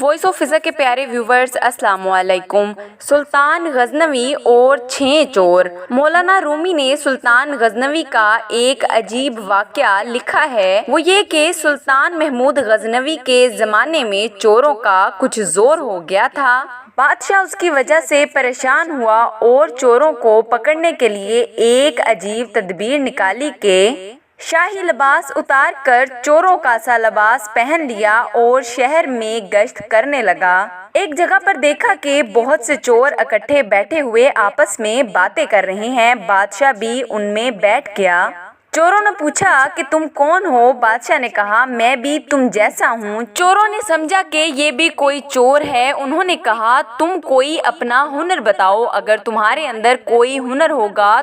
Voice of फिजा के प्यारे viewers, अस्सलाम वालेकुम। सुल्तान गजनवी और 6 चोर। मौलाना रूमी ने सुल्तान गजनवी का एक अजीब वाकया लिखा है। वो ये कि सुल्तान महमूद गजनवी के ज़माने में चोरों का कुछ जोर हो गया था। बादशाह उसकी वजह से परेशान हुआ और चोरों को पकड़ने के लिए एक अजीब तदबीर निकाली कि शाही लिबास उतार कर चोरों का सा लिबास पहन लिया और शहर में गश्त करने लगा। एक जगह पर देखा कि बहुत से चोर इकट्ठे बैठे हुए आपस में बातें कर रहे हैं। बादशाह भी उनमें बैठ गया। चोरों ने पूछा कि तुम कौन हो? बादशाह ने कहा, मैं भी तुम जैसा हूँ। चोरों ने समझा कि ये भी कोई चोर है। उन्होंने कहा, तुम कोई अपना हुनर बताओ। अगर तुम्हारे अंदर कोई हुनर होगा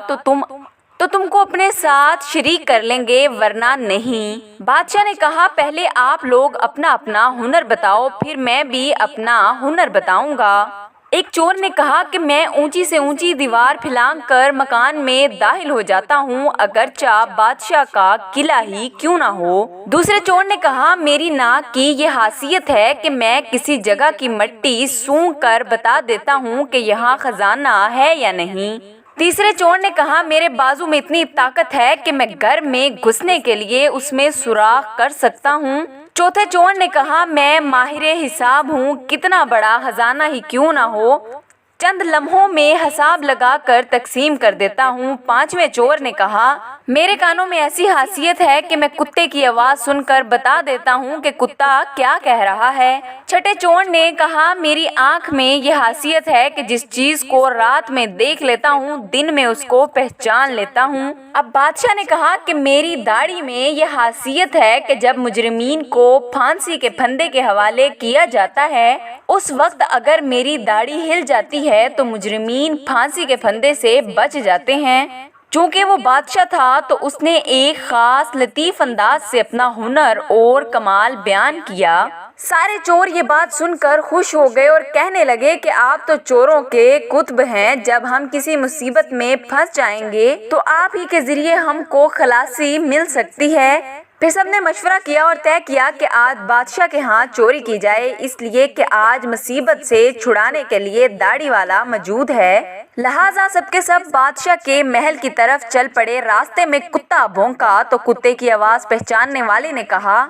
तो तुमको अपने साथ शरीक कर लेंगे, वरना नहीं। बादशाह ने कहा, पहले आप लोग अपना अपना हुनर बताओ, फिर मैं भी अपना हुनर बताऊंगा। एक चोर ने कहा कि मैं ऊंची से ऊंची दीवार फैलांग कर मकान में दाखिल हो जाता हूँ, अगरचा बादशाह का किला ही क्यों ना हो। दूसरे चोर ने कहा, मेरी नाक की ये खासियत है कि मैं किसी जगह की मिट्टी सूंघ कर बता देता हूँ कि यहाँ खजाना है या नहीं। तीसरे चोर ने कहा, मेरे बाजू में इतनी ताकत है कि मैं घर में घुसने के लिए उसमें सुराख कर सकता हूँ। चौथे चोर ने कहा, मैं माहिरे हिसाब हूँ, कितना बड़ा खजाना ही क्यों ना हो, चंद लम्हों में हिसाब लगा कर तकसीम कर देता हूँ। पांचवें चोर ने कहा, मेरे कानों में ऐसी खासियत है कि मैं कुत्ते की आवाज़ सुनकर बता देता हूँ कि कुत्ता क्या कह रहा है। छठे चोर ने कहा, मेरी आँख में यह खासियत है कि जिस चीज़ को रात में देख लेता हूँ, दिन में उसको पहचान लेता हूँ। अब बादशाह ने कहा कि मेरी दाढ़ी में यह खासियत है कि जब मुजरिमीन को फांसी के फंदे के हवाले किया जाता है, उस वक्त अगर मेरी दाढ़ी हिल जाती है तो मुजरिमीन फांसी के फंदे से बच जाते हैं। चूँकि वो बादशाह था तो उसने एक खास लतीफ़ अंदाज से अपना हुनर और कमाल बयान किया। सारे चोर ये बात सुनकर खुश हो गए और कहने लगे कि आप तो चोरों के कुतुब हैं। जब हम किसी मुसीबत में फंस जाएंगे तो आप ही के जरिए हमको खलासी मिल सकती है। फिर सबने मशवरा किया और तय किया कि आज बादशाह के हाथ चोरी की जाए, इसलिए कि आज मुसीबत से छुड़ाने के लिए दाढ़ी वाला मौजूद है। लिहाजा सबके सब बादशाह के महल की तरफ चल पड़े। रास्ते में कुत्ता भौंका तो कुत्ते की आवाज़ पहचानने वाले ने कहा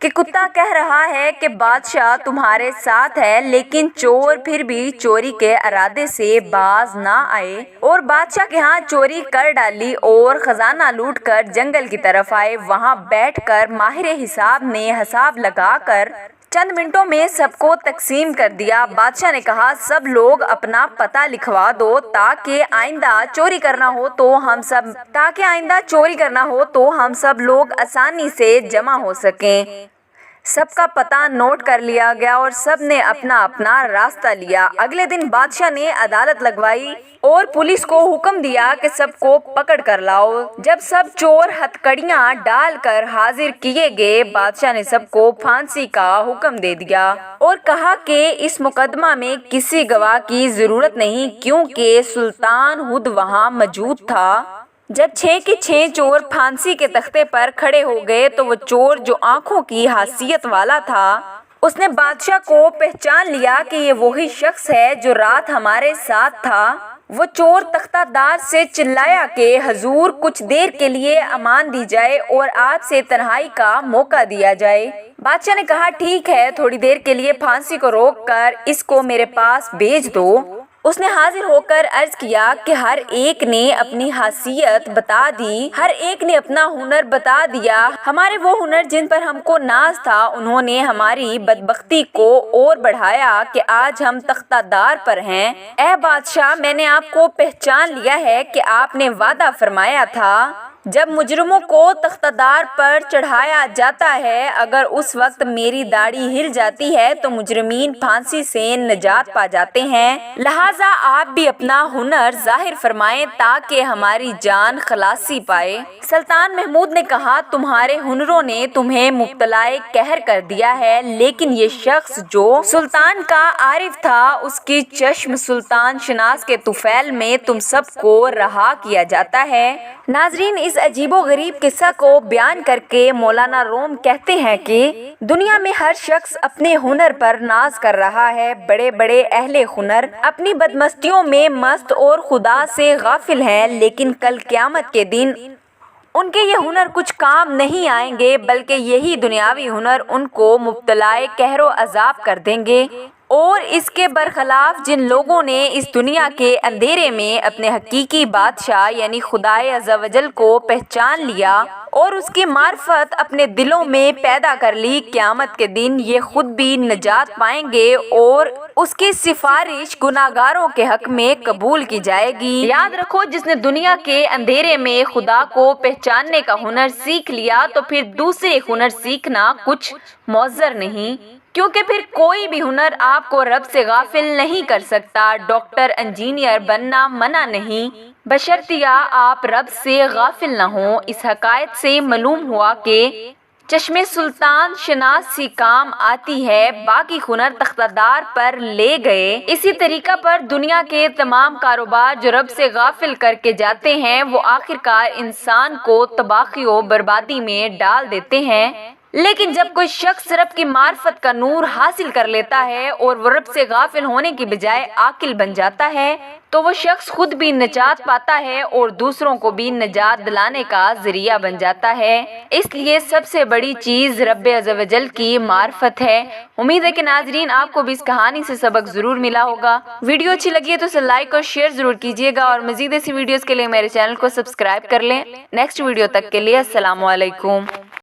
कि कुत्ता कह रहा है कि बादशाह तुम्हारे साथ है, लेकिन चोर फिर भी चोरी के इरादे से बाज ना आए और बादशाह के हाथ चोरी कर डाली और खजाना लूट कर जंगल की तरफ आए। वहां बैठकर माहिर हिसाब ने हिसाब लगाकर चंद मिनटों में सबको तकसीम कर दिया। बादशाह ने कहा, सब लोग अपना पता लिखवा दो ताकि आइंदा चोरी करना हो तो हम सब लोग आसानी से जमा हो सकें। सबका पता नोट कर लिया गया और सब ने अपना अपना रास्ता लिया। अगले दिन बादशाह ने अदालत लगवाई और पुलिस को हुक्म दिया कि सबको पकड़ कर लाओ। जब सब चोर हथकड़ियां डालकर हाजिर किए गए, बादशाह ने सबको फांसी का हुक्म दे दिया और कहा कि इस मुकदमा में किसी गवाह की जरूरत नहीं, क्योंकि सुल्तान खुद वहां मौजूद था। जब 6 के 6 चोर फांसी के तख्ते पर खड़े हो गए तो वो चोर जो आंखों की खासियत वाला था, उसने बादशाह को पहचान लिया कि ये वही शख्स है जो रात हमारे साथ था। वो चोर तख्तादार से चिल्लाया कि हजूर, कुछ देर के लिए अमान दी जाए और आपसे तन्हाई का मौका दिया जाए। बादशाह ने कहा, ठीक है, थोड़ी देर के लिए फांसी को रोक कर इसको मेरे पास भेज दो। उसने हाजिर होकर अर्ज किया कि हर एक ने अपनी खासियत बता दी, हर एक ने अपना हुनर बता दिया। हमारे वो हुनर जिन पर हमको नाज था, उन्होंने हमारी बदबख्ती को और बढ़ाया कि आज हम तख्तादार पर हैं। ऐ बादशाह, मैंने आपको पहचान लिया है कि आपने वादा फरमाया था जब मुजरिमों को तख्तादार पर चढ़ाया जाता है, अगर उस वक्त मेरी दाढ़ी हिल जाती है तो मुजरिमीन फांसी से निजात पा जाते हैं। लिहाजा आप भी अपना हुनर जाहिर फरमाएं ताकि हमारी जान खलासी पाए। सुल्तान महमूद ने कहा, तुम्हारे हुनरों ने तुम्हें मुब्तलाए कहर कर दिया है, लेकिन ये शख्स जो सुल्तान का आरिफ था, उसकी चश्म सुल्तान शनास के तुफैल में तुम सबको रहा किया जाता है। नाजरीन, इस अजीबो गरीब किस्सा को बयान करके मौलाना रूम कहते हैं कि दुनिया में हर शख्स अपने हुनर पर नाज कर रहा है। बड़े बड़े अहले हुनर अपनी बदमस्तियों में मस्त और खुदा से गाफिल हैं, लेकिन कल क़यामत के दिन उनके ये हुनर कुछ काम नहीं आएंगे, बल्कि यही दुनियावी हुनर उनको मुब्तलाए कहरो अजाब कर देंगे। और इसके बरखिलाफ जिन लोगों ने इस दुनिया के अंधेरे में अपने हकीकी बादशाह यानी खुदाए अज़्ज़ा वजल को पहचान लिया और उसकी मार्फत अपने दिलों में पैदा कर ली, क़यामत के दिन ये खुद भी नजात पाएंगे और उसकी सिफारिश गुनाहगारों के हक में कबूल की जाएगी। याद रखो, जिसने दुनिया के अंधेरे में खुदा को पहचानने का हुनर सीख लिया तो फिर दूसरे हुनर सीखना कुछ मौज़र नहीं, क्योंकि फिर कोई भी हुनर आपको रब से गाफिल नहीं कर सकता। डॉक्टर इंजीनियर बनना मना नहीं, बशर्तिया आप रब से गाफिल न हो। इस हकायत से मालूम हुआ कि चश्मे सुल्तान शनासी काम आती है, बाकी हुनर तख्तादार पर ले गए। इसी तरीका पर दुनिया के तमाम कारोबार जो रब से गाफिल करके जाते हैं वो आखिरकार इंसान को तबाही और बर्बादी में डाल देते हैं। लेकिन जब कोई शख्स रब की मार्फत का नूर हासिल कर लेता है और वो रब से गाफिल होने की बजाय आकिल बन जाता है तो वो शख्स खुद भी निजात पाता है और दूसरों को भी निजात दिलाने का जरिया बन जाता है। इसलिए सबसे बड़ी चीज़ रब्बे अज़्ज़ा वजल की मार्फत है। उम्मीद है कि नाजरीन आपको भी इस कहानी से सबक ज़रूर मिला होगा। वीडियो अच्छी लगी है तो इसे लाइक और शेयर ज़रूर कीजिएगा और मज़ीद ऐसी वीडियोज़ के लिए मेरे चैनल को सब्सक्राइब कर लें। नेक्स्ट वीडियो तक के लिए अस्सलामु अलैकुम।